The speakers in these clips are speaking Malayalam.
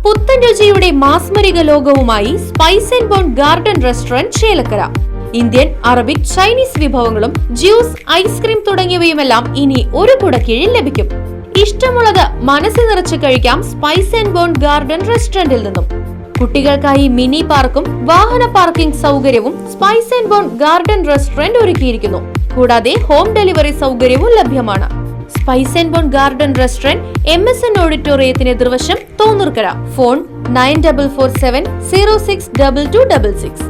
പുത്തൻ രുചിയുടെ മാസ്മരിക ലോകവുമായി spice and bone garden restaurant Chelakkara. Indian, Arabic, Chinese വിഭവങ്ങളും ജ്യൂസ്, ഐസ്ക്രീം തുടങ്ങിയവയുമെല്ലാം ഇനി ഒരു കുടക്കീഴിൽ ലഭിക്കും. ഇഷ്ടമുള്ളത് മനസ്സിൽ നിറച്ച് കഴിക്കാം സ്പൈസ് ആൻഡ് ബോൺ ഗാർഡൻ റെസ്റ്റോറന്റിൽ നിന്നും. കുട്ടികൾക്കായി മിനി പാർക്കും വാഹന പാർക്കിംഗ് സൗകര്യവും Spice and bone garden Restaurant ഒരുക്കിയിരിക്കുന്നു. കൂടാതെ ഹോം ഡെലിവറി സൗകര്യവും ലഭ്യമാണ്. Spice and bone garden Restaurant MSN ഓഡിറ്റോറിയത്തിന് എതിർവശം, തോന്നൂർക്കര. ഫോൺ 9447062266.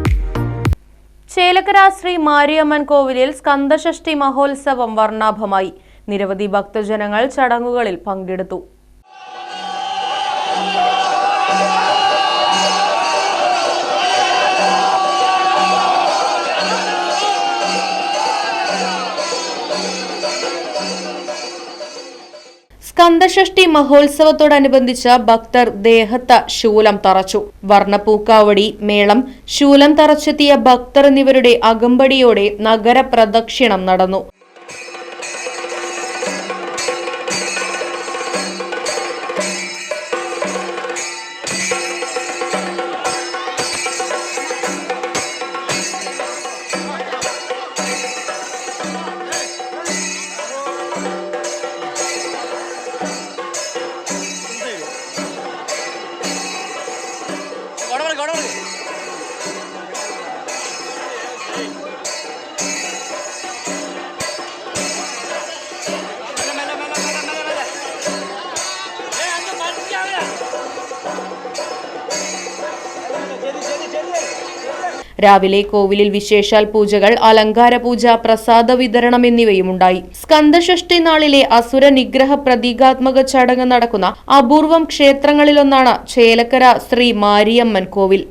ചേലക്കര ശ്രീ മാരിയമ്മൻ കോവിലിൽ സ്കന്ദഷഷ്ഠി മഹോത്സവം വർണ്ണാഭമായി. നിരവധി ഭക്തജനങ്ങൾ ചടങ്ങുകളിൽ പങ്കെടുത്തു. സ്കന്ദഷഷ്ഠി മഹോത്സവത്തോടനുബന്ധിച്ച് ഭക്തർ ദേഹത്ത് ശൂലം തറച്ചു. വർണ്ണപ്പൂക്കാവടി, മേളം, ശൂലം തറച്ചെത്തിയ ഭക്തർ എന്നിവരുടെ അകമ്പടിയോടെ നഗര പ്രദക്ഷിണം നടന്നു. രാവിലെ കോവിലിൽ വിശേഷാൽ പൂജകൾ, അലങ്കാര പൂജ, പ്രസാദ വിതരണം എന്നിവയുമുണ്ടായി. സ്കന്ദഷഷ്ഠി നാളിലെ അസുര നിഗ്രഹ പ്രതീകാത്മക ചടങ്ങ് നടക്കുന്ന അപൂർവം ക്ഷേത്രങ്ങളിലൊന്നാണ് ചേലക്കര ശ്രീ മാരിയമ്മൻ കോവിൽ.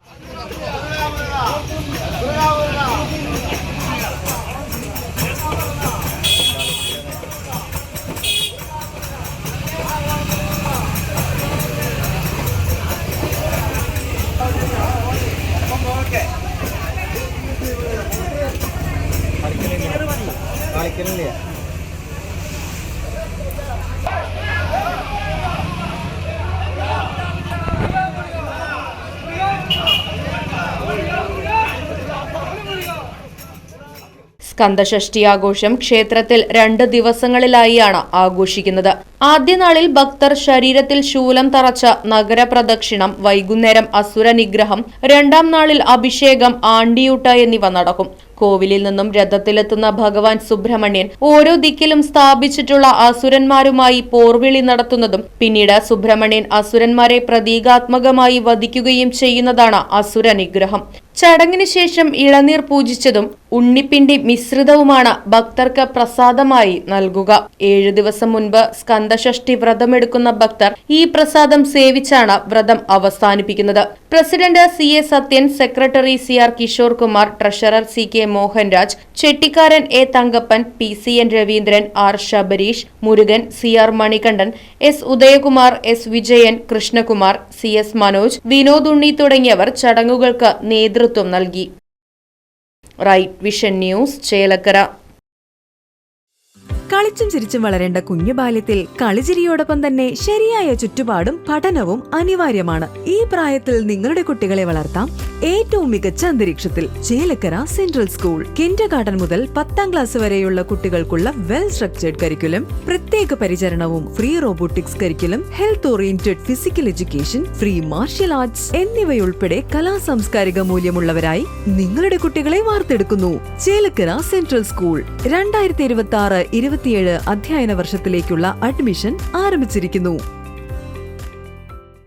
സ്കന്ദഷഷ്ഠി ആഘോഷം ക്ഷേത്രത്തിൽ 2 ദിവസങ്ങളിലായാണ് ആഘോഷിക്കുന്നത്. ആദ്യ നാളിൽ ഭക്തർ ശരീരത്തിൽ ശൂലം തറച്ച നഗരപ്രദക്ഷിണം, വൈകുന്നേരം അസുര നിഗ്രഹം, 2ാം നാളിൽ അഭിഷേകം, ആണ്ടിയൂട്ട് എന്നിവ നടക്കും. കോവിലിൽ നിന്നും രഥത്തിലെത്തുന്ന ഭഗവാൻ സുബ്രഹ്മണ്യൻ ഓരോ ദിക്കിലും സ്ഥാപിച്ചിട്ടുള്ള അസുരന്മാരുമായി പോർവിളി നടത്തുന്നതും പിന്നീട് സുബ്രഹ്മണ്യൻ അസുരന്മാരെ പ്രതീകാത്മകമായി വധിക്കുകയും ചെയ്യുന്നതാണ് അസുര നിഗ്രഹം. ചടങ്ങിന് ശേഷം ഇളനീർ പൂജിച്ചതും ഉണ്ണിപ്പിണ്ടി മിശ്രിതവുമാണ് ഭക്തർക്ക് പ്രസാദമായി നൽകുക. 7 ദിവസം മുൻപ് സ്കന്ദഷഷ്ഠി വ്രതമെടുക്കുന്ന ഭക്തർ ഈ പ്രസാദം സേവിച്ചാണ് വ്രതം അവസാനിപ്പിക്കുന്നത്. President CA Sathyan, secretary CR Kishore Kumar, treasurer CK Mohanraj, Chettikkaran A Thankappan, PCN Raveendran, R Sabareesh, Murugan, CR Manikandan, S Udayakumar, S Vijayan, Krishnakumar, CS Manoj, Vinod Unni തുടങ്ങിയവർ ചടങ്ങുകൾക്ക് നേതൃത്വം നൽകി. Right Vision News, Chelakkara. കളിച്ചും ചിരിച്ചും വളരേണ്ട കുഞ്ഞു ബാല്യത്തിൽ കളിചിരിയോടൊപ്പം തന്നെ ശരിയായ ചുറ്റുപാടും പഠനവും അനിവാര്യമാണ്. ഈ പ്രായത്തിൽ നിങ്ങളുടെ കുട്ടികളെ വളർത്താം ഏറ്റവും മികച്ച അന്തരീക്ഷത്തിൽ. Chelakkara central school. കിൻഡർഗാർട്ടൻ മുതൽ 10ാം ക്ലാസ് വരെയുള്ള കുട്ടികൾക്കുള്ള വെൽ സ്ട്രക്ചേർഡ് കരിക്കുലം, പ്രത്യേക പരിചരണവും, free robotics curriculum, health oriented physical education, free martial arts എന്നിവയുൾപ്പെടെ കലാസാംസ്കാരിക മൂല്യമുള്ളവരായി നിങ്ങളുടെ കുട്ടികളെ വാർത്തെടുക്കുന്നു. ചേലക്കര സെൻട്രൽ സ്കൂൾ 2026-27 അധ്യയന വർഷത്തിലേക്കുള്ള അഡ്മിഷൻ ആരംഭിച്ചിരിക്കുന്നു.